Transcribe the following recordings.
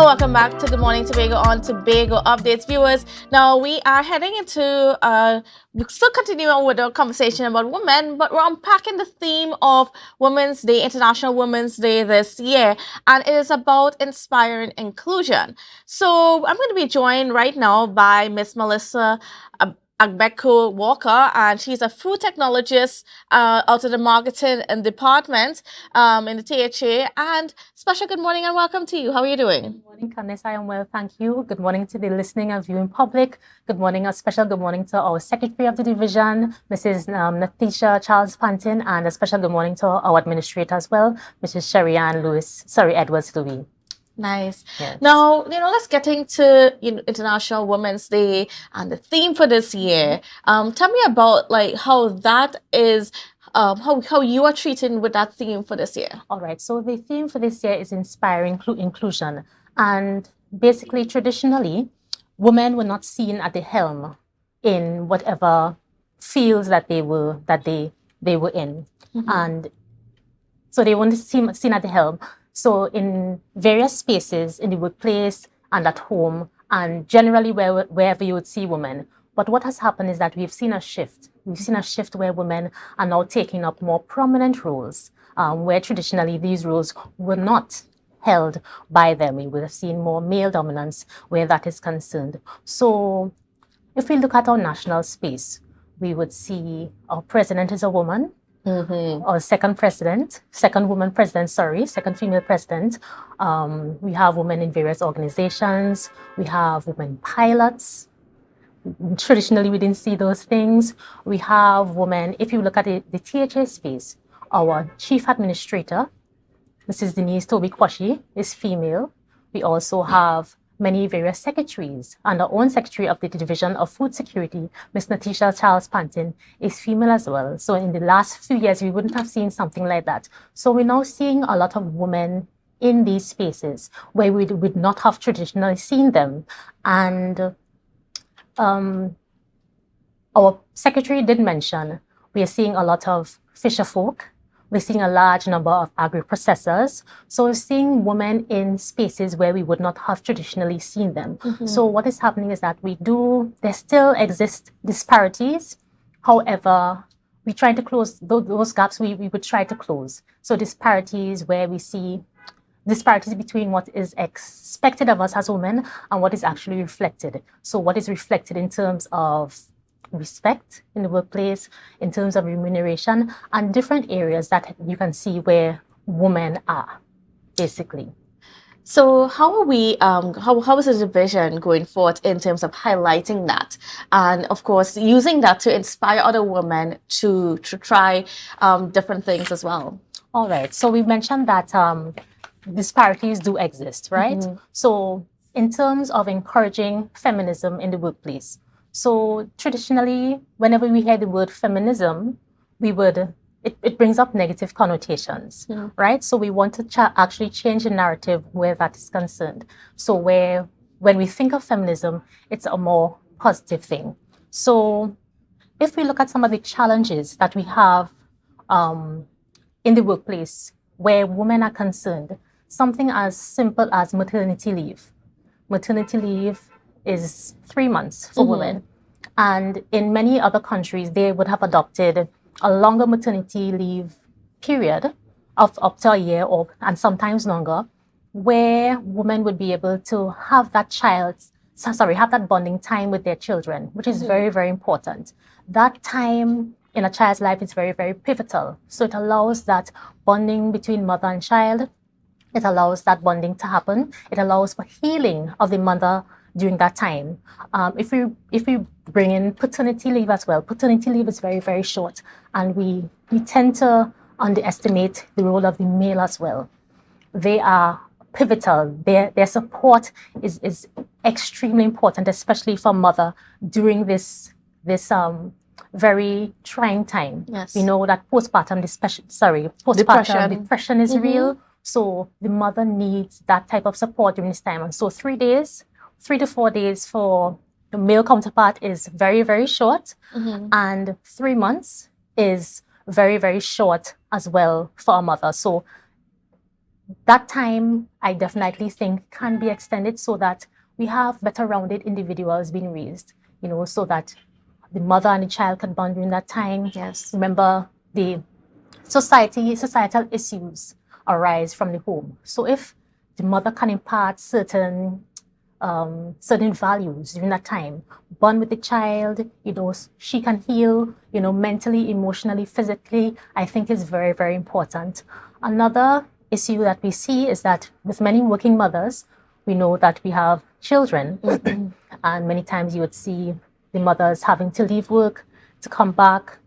Welcome back to Good Morning Tobago on Tobago Updates, viewers. Now we are heading into, we still continuing with our conversation about women, but we're unpacking the theme of Women's Day, International Women's Day this year, and it is about inspiring inclusion. So I'm going to be joined right now by Miss Melissa Agbeko-Walker, and she's a food technologist out of the marketing department in the THA. And special good morning and welcome to you. How are you doing? Good morning, Kandace. I am well, thank you. Good morning to the listening and viewing public. Good morning, a special good morning to our Secretary of the Division, Mrs. Natisha Charles Pantin, and a special good morning to our administrator as well, Mrs. Edwards Louis. Nice. Yes. Now, let's get into International Women's Day and the theme for this year. Tell me about how that is, how you are treating with that theme for this year. All right. So the theme for this year is inspiring inclusion, and basically, traditionally, women were not seen at the helm in whatever fields that they were in, and so they weren't seen at the helm. So in various spaces, in the workplace and at home, and generally wherever you would see women. But what has happened is that we've seen a shift. We've seen a shift where women are now taking up more prominent roles, where traditionally these roles were not held by them. We would have seen more male dominance where that is concerned. So if we look at our national space, we would see our president is a woman, or second female president. We have women in various organizations. We have women pilots. Traditionally, we didn't see those things. We have women, if you look at the THA space, our chief administrator, Mrs. Denise Toby-Kwashi, is female. We also have many various secretaries, and our own secretary of the Division of Food Security, Ms. Natisha Charles Pantin, is female as well. So in the last few years, we wouldn't have seen something like that. So we're now seeing a lot of women in these spaces where we would not have traditionally seen them. And our secretary did mention we are seeing a lot of fisher folk. We're seeing a large number of agri-processors. So we're seeing women in spaces where we would not have traditionally seen them. So what is happening is that there still exist disparities. However, we try to close those gaps we would try to close. So disparities where we see disparities between what is expected of us as women and what is actually reflected. So what is reflected in terms of respect in the workplace, in terms of remuneration, and different areas that you can see where women are, basically. So how are we, how is the division going forward in terms of highlighting that? And of course, using that to inspire other women to try different things as well. All right. So we mentioned that disparities do exist, right? So in terms of encouraging feminism in the workplace, so traditionally, whenever we hear the word feminism, it brings up negative connotations, right? So we want to actually change the narrative where that is concerned. So when we think of feminism, it's a more positive thing. So if we look at some of the challenges that we have in the workplace where women are concerned, something as simple as maternity leave. Maternity leave is 3 months for women. And in many other countries, they would have adopted a longer maternity leave period of up to a year and sometimes longer, where women would be able to have that bonding time with their children, which is very, very important. That time in a child's life is very, very pivotal. So it allows that bonding between mother and child. It allows that bonding to happen. It allows for healing of the mother during that time. If we bring in paternity leave as well, paternity leave is very, very short, and we tend to underestimate the role of the male as well. They are pivotal. Their support is extremely important, especially for mother during this very trying time. Yes. We know that postpartum depression is real. So the mother needs that type of support during this time. And so 3 to 4 days for the male counterpart is very, very short. And 3 months is very, very short as well for a mother. So that time, I definitely think can be extended so that we have better rounded individuals being raised, so that the mother and the child can bond during that time. Yes. Remember, the societal issues arise from the home. So if the mother can impart certain values during that time, bond with the child, she can heal, mentally, emotionally, physically, I think is very, very important. Another issue that we see is that with many working mothers, we know that we have children, and many times you would see the mothers having to leave work to come back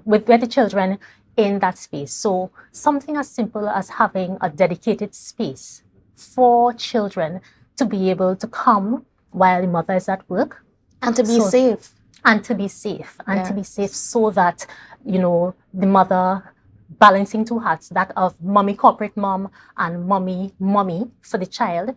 with the children in that space. So something as simple as having a dedicated space for children to be able to come while the mother is at work. And to be safe. And to be safe. And to be safe so that, the mother balancing two hats, that of mommy, corporate mom, and mommy for the child,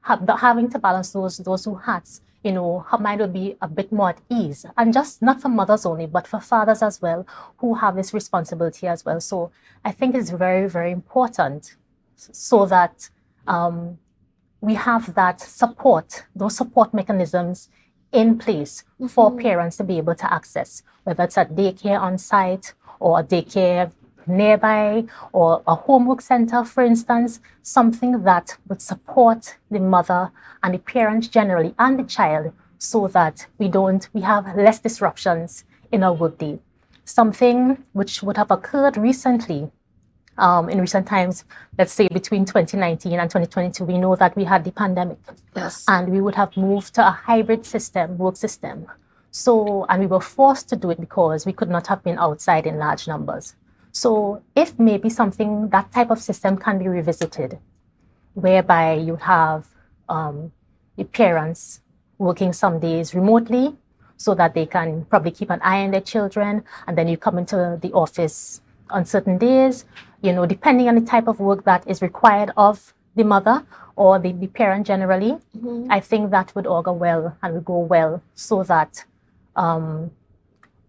having to balance those two hats, her mind will be a bit more at ease. And just not for mothers only, but for fathers as well, who have this responsibility as well. So I think it's very, very important so that we have that support, those support mechanisms in place for parents to be able to access, whether it's a daycare on site or a daycare nearby or a homework center, for instance, something that would support the mother and the parents generally and the child so that we have less disruptions in our workday. Something which would have occurred recently in recent times, let's say between 2019 and 2022, we know that we had the pandemic. Yes. And we would have moved to a hybrid work system. So, and we were forced to do it because we could not have been outside in large numbers. So if maybe that type of system can be revisited, whereby you have the parents working some days remotely so that they can probably keep an eye on their children, and then you come into the office on certain days, depending on the type of work that is required of the mother or the parent generally, I think that would augur well and would go well so that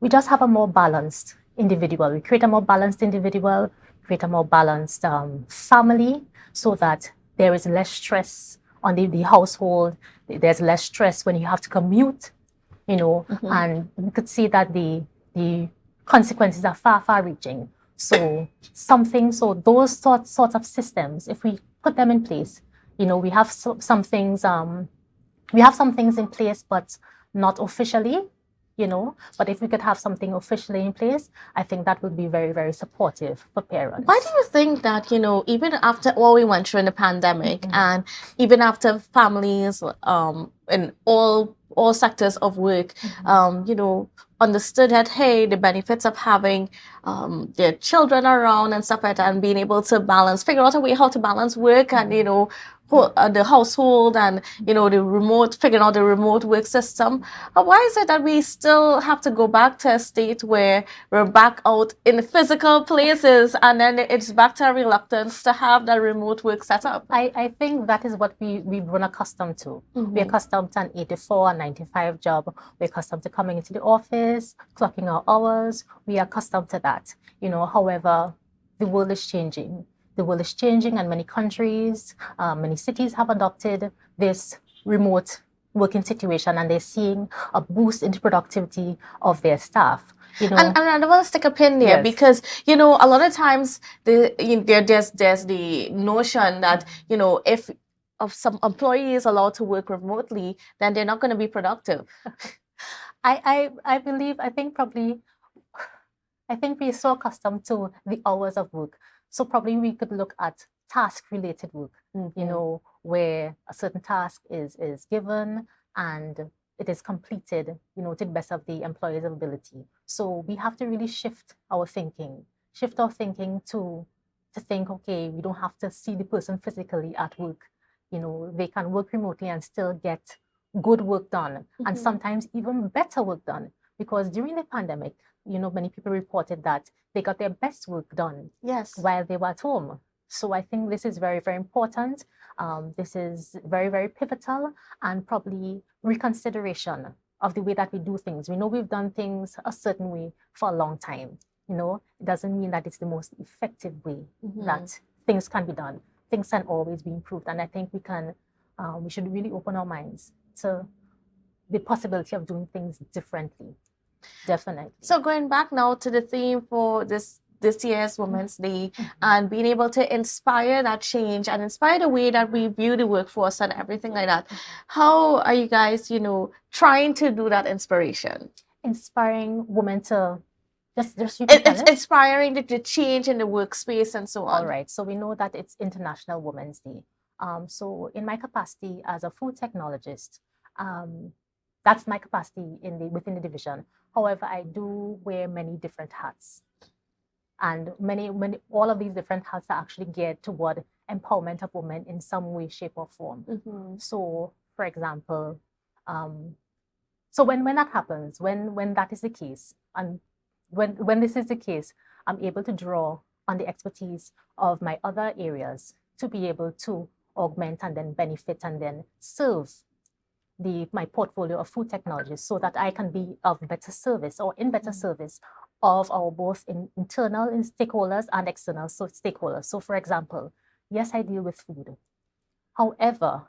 we just have a more balanced individual. We create a more balanced individual, create a more balanced family so that there is less stress on the household. There's less stress when you have to commute, and we could see that the consequences are far, far reaching. So those sorts of systems, if we put them in place, we have some things in place, but not officially, but if we could have something officially in place, I think that would be very, very supportive for parents. Why do you think that, even after all we went through in the pandemic and even after families in all sectors of work, understood that, hey, the benefits of having their children around and stuff like that and being able to figure out a way how to balance work and, the household and, figuring out the remote work system. Why is it that we still have to go back to a state where we're back out in the physical places and then it's back to a reluctance to have that remote work set up? I think that is what we've grown accustomed to. We're accustomed to an 8-to-4, 9-to-5 job. We're accustomed to coming into the office, clocking our hours. We are accustomed to that. However, the world is changing. The world is changing, and many countries, many cities have adopted this remote working situation, and they're seeing a boost in the productivity of their staff. And I want to stick a pin there because, a lot of times there's the notion that, if some employee is allowed to work remotely, then they're not going to be productive. I think we're so accustomed to the hours of work. So probably we could look at task-related work, where a certain task is given and it is completed, to the best of the employer's ability. So we have to really shift our thinking to think, okay, we don't have to see the person physically at work. They can work remotely and still get good work done, and sometimes even better work done. Because during the pandemic, many people reported that they got their best work done while they were at home. So I think this is very, very important. This is very, very pivotal, and probably reconsideration of the way that we do things. We know we've done things a certain way for a long time. It doesn't mean that it's the most effective way that things can be done. Things can always be improved. And I think we should really open our minds to the possibility of doing things differently. Definitely. So going back now to the theme for this year's Women's Day, and being able to inspire that change and inspire the way that we view the workforce and everything like that. How are you guys, trying to do that inspiration? Inspiring women to just it's inspiring the change in the workspace and so on. All right. So we know that it's International Women's Day. So in my capacity as a food technologist, that's my capacity within the division. However, I do wear many different hats. And all of these different hats are actually geared toward empowerment of women in some way, shape, or form. So, for example, so when that happens, when that is the case, and when this is the case, I'm able to draw on the expertise of my other areas to be able to augment and then benefit and then serve my portfolio of food technologies so that I can be of better service or in better service of our both internal stakeholders and external stakeholders. So for example, yes, I deal with food. However,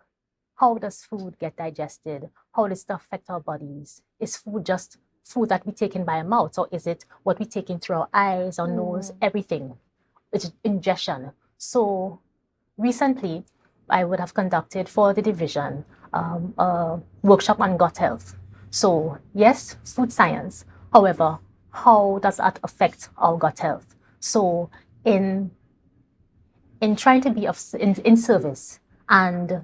how does food get digested? How does it affect our bodies? Is food just food that we take in by our mouth, or is it what we take in through our eyes, our nose, everything? It's ingestion. So recently, I would have conducted for the division a workshop on gut health. So yes, food science. However, how does that affect our gut health? So in trying to be in service and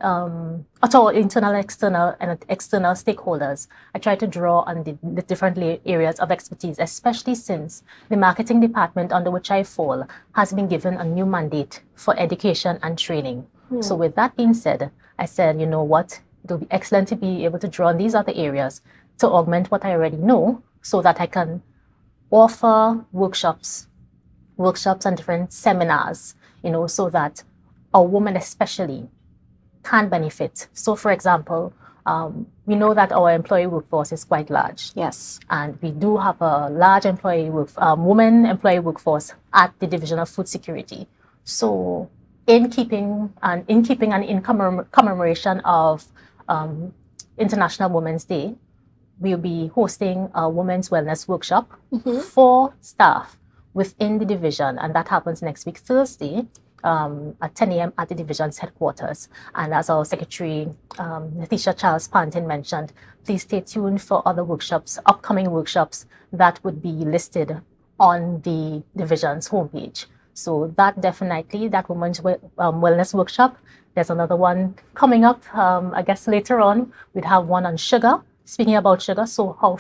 at all internal, external, and external stakeholders, I try to draw on the different areas of expertise, especially since the marketing department under which I fall has been given a new mandate for education and training. So with that being said, I said, you know what, it will be excellent to be able to draw on these other areas to augment what I already know so that I can offer workshops and different seminars, so that a woman especially can benefit. So for example, we know that our employee workforce is quite large. Yes. And we do have a large women employee workforce at the Division of Food Security. So in keeping and in commemoration of International Women's Day, we'll be hosting a women's wellness workshop for staff within the division. And that happens next week, Thursday, at 10 a.m. at the division's headquarters. And as our secretary, Natisha Charles Pantin mentioned, please stay tuned for other upcoming workshops that would be listed on the division's homepage. So that women's wellness workshop, there's another one coming up, I guess later on. We'd have one on sugar, speaking about sugar. So how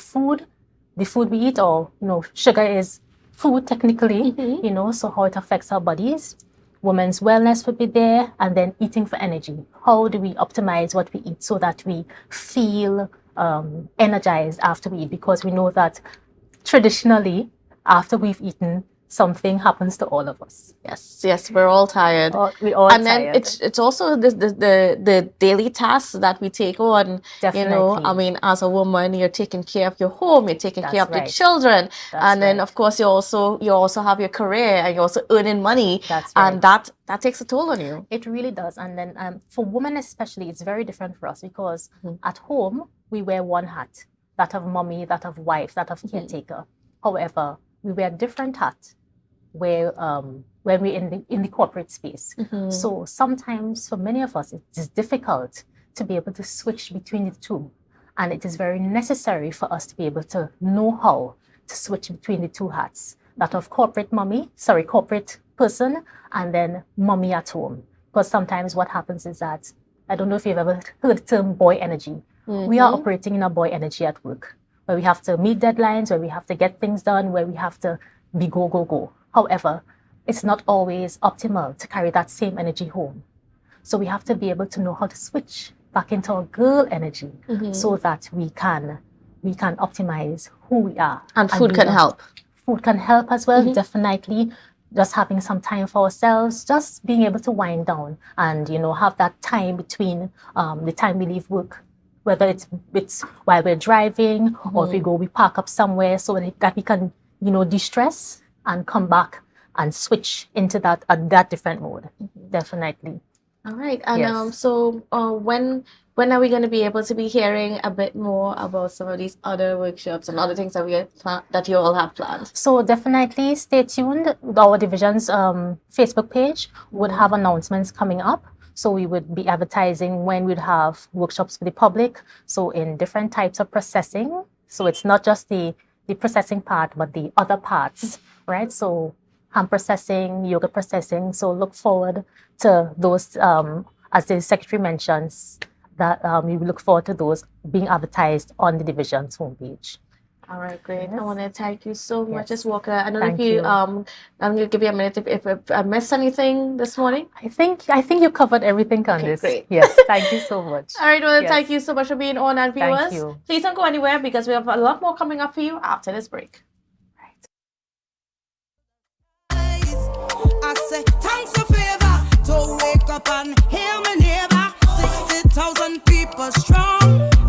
the food we eat, or, sugar is food technically, so how it affects our bodies. Women's wellness would be there, and then eating for energy. How do we optimize what we eat so that we feel energized after we eat? Because we know that traditionally, after we've eaten, something happens to all of us. Yes, we're all tired. We're all and tired. Then it's also the daily tasks that we take on. Definitely. As a woman, you're taking care of your home, you're taking care of your children, then of course you also have your career, and you're also earning money. And that takes a toll on you. It really does. And then for women especially, it's very different for us because at home we wear one hat, that of mommy, that of wife, that of caretaker. However, we wear different hats when we're in the corporate space. So sometimes for many of us, it is difficult to be able to switch between the two. And it is very necessary for us to be able to know how to switch between the two hats, that of corporate person, and then mommy at home. Because sometimes what happens is that, I don't know if you've ever heard the term boy energy. We are operating in a boy energy at work, where we have to meet deadlines, where we have to get things done, where we have to be go, go, go. However, it's not always optimal to carry that same energy home. So we have to be able to know how to switch back into our girl energy so that we can optimize who we are. And food can help. Food can help as well, definitely. Just having some time for ourselves, just being able to wind down and, have that time between the time we leave work, whether it's while we're driving or if we park up somewhere so that we can, de-stress and come back and switch into that different mode. Definitely. All right. And Yes. so when are we going to be able to be hearing a bit more about some of these other workshops and other things that that you all have planned? So definitely stay tuned. Our division's Facebook page would have announcements coming up. So we would be advertising when we'd have workshops for the public. So in different types of processing. So it's not just the processing part, but the other parts, right? So hand processing, yoga processing. So look forward to those, as the secretary mentions, that we look forward to those being advertised on the division's homepage. All right, great. Yes. I want to thank you so much, Yes. Ms. Walker. I don't know Thank if you you. I'm gonna give you a minute if I missed anything this morning. I think you covered everything, Kandace. Okay, great. Yes, thank you so much. All right, well, Yes. thank you so much for being on, and viewers. Thank you. Please don't go anywhere because we have a lot more coming up for you after this break. I say thanks a favor to wake up and hear me neighbor. 60,000 people straight.